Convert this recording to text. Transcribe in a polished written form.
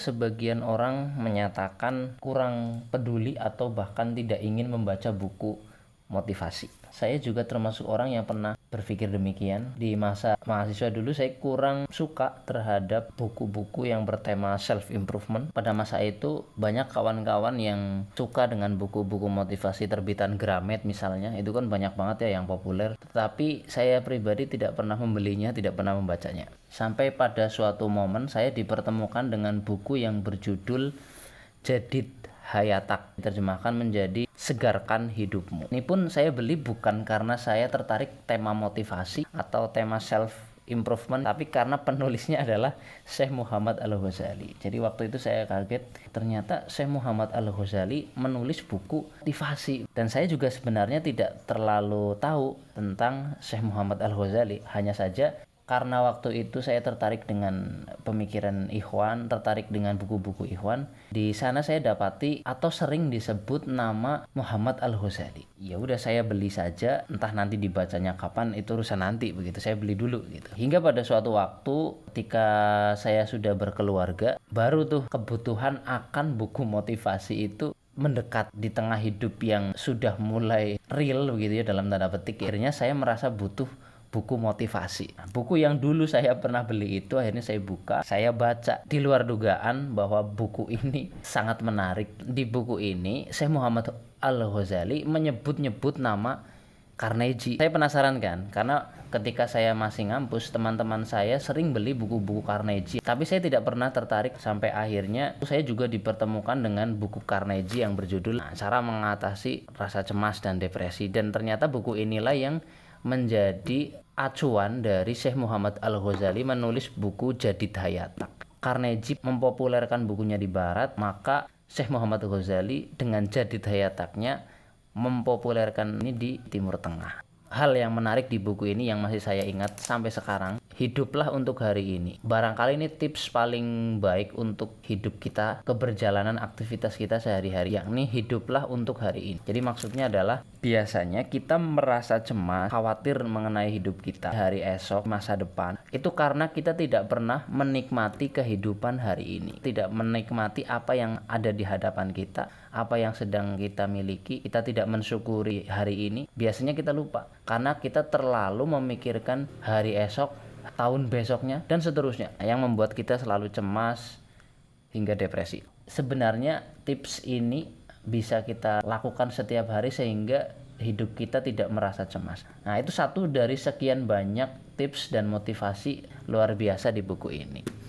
sebagian orang menyatakan kurang peduli atau bahkan tidak ingin membaca buku motivasi. Saya juga termasuk orang yang pernah berpikir demikian. Di masa mahasiswa dulu saya kurang suka terhadap buku-buku yang bertema self improvement. Pada masa itu banyak kawan-kawan yang suka dengan buku-buku motivasi terbitan Gramet misalnya. Itu kan banyak banget ya yang populer. Tetapi saya pribadi tidak pernah membelinya, tidak pernah membacanya. Sampai pada suatu momen saya dipertemukan dengan buku yang berjudul Jadid Hayatak, diterjemahkan menjadi Segarkan Hidupmu. Ini pun saya beli bukan karena saya tertarik tema motivasi atau tema self improvement, tapi karena penulisnya adalah Syekh Muhammad Al-Ghazali. Jadi waktu itu saya kaget, ternyata Syekh Muhammad Al-Ghazali menulis buku motivasi. Dan saya juga sebenarnya tidak terlalu tahu tentang Syekh Muhammad Al-Ghazali, hanya saja karena waktu itu saya tertarik dengan pemikiran Ikhwan, tertarik dengan buku-buku Ikhwan. Di sana saya dapati atau sering disebut nama Muhammad Al-Ghazali. Ya udah saya beli saja, entah nanti dibacanya kapan itu urusan nanti begitu. Saya beli dulu gitu. Hingga pada suatu waktu ketika saya sudah berkeluarga, baru tuh kebutuhan akan buku motivasi itu mendekat di tengah hidup yang sudah mulai real begitu ya dalam tanda petik. Akhirnya saya merasa butuh buku motivasi. Buku yang dulu saya pernah beli itu akhirnya saya buka, saya baca. Di luar dugaan bahwa buku ini sangat menarik. Di buku ini Syekh Muhammad Al-Ghazali menyebut-nyebut nama Carnegie. Saya penasaran kan, karena ketika saya masih ngampus, teman-teman saya sering beli buku-buku Carnegie. Tapi saya tidak pernah tertarik sampai akhirnya saya juga dipertemukan dengan buku Carnegie yang berjudul Cara Mengatasi Rasa Cemas dan Depresi. Dan ternyata buku inilah yang menjadi acuan dari Syekh Muhammad Al-Ghazali menulis buku Jadid Hayatak. Carnegie mempopulerkan bukunya di barat, maka Syekh Muhammad Al-Ghazali dengan Jadid Hayataknya mempopulerkan ini di Timur Tengah. Hal yang menarik di buku ini yang masih saya ingat sampai sekarang, hiduplah untuk hari ini. Barangkali ini tips paling baik untuk hidup kita, keberjalanan aktivitas kita sehari-hari, yakni hiduplah untuk hari ini. Jadi maksudnya adalah biasanya kita merasa cemas, khawatir mengenai hidup kita, hari esok, masa depan. Itu karena kita tidak pernah menikmati kehidupan hari ini. Tidak menikmati apa yang ada di hadapan kita, apa yang sedang kita miliki. Kita tidak mensyukuri hari ini. Biasanya kita lupa karena kita terlalu memikirkan hari esok, tahun besoknya, dan seterusnya, yang membuat kita selalu cemas hingga depresi. Sebenarnya tips ini bisa kita lakukan setiap hari sehingga hidup kita tidak merasa cemas. Nah, itu satu dari sekian banyak tips dan motivasi luar biasa di buku ini.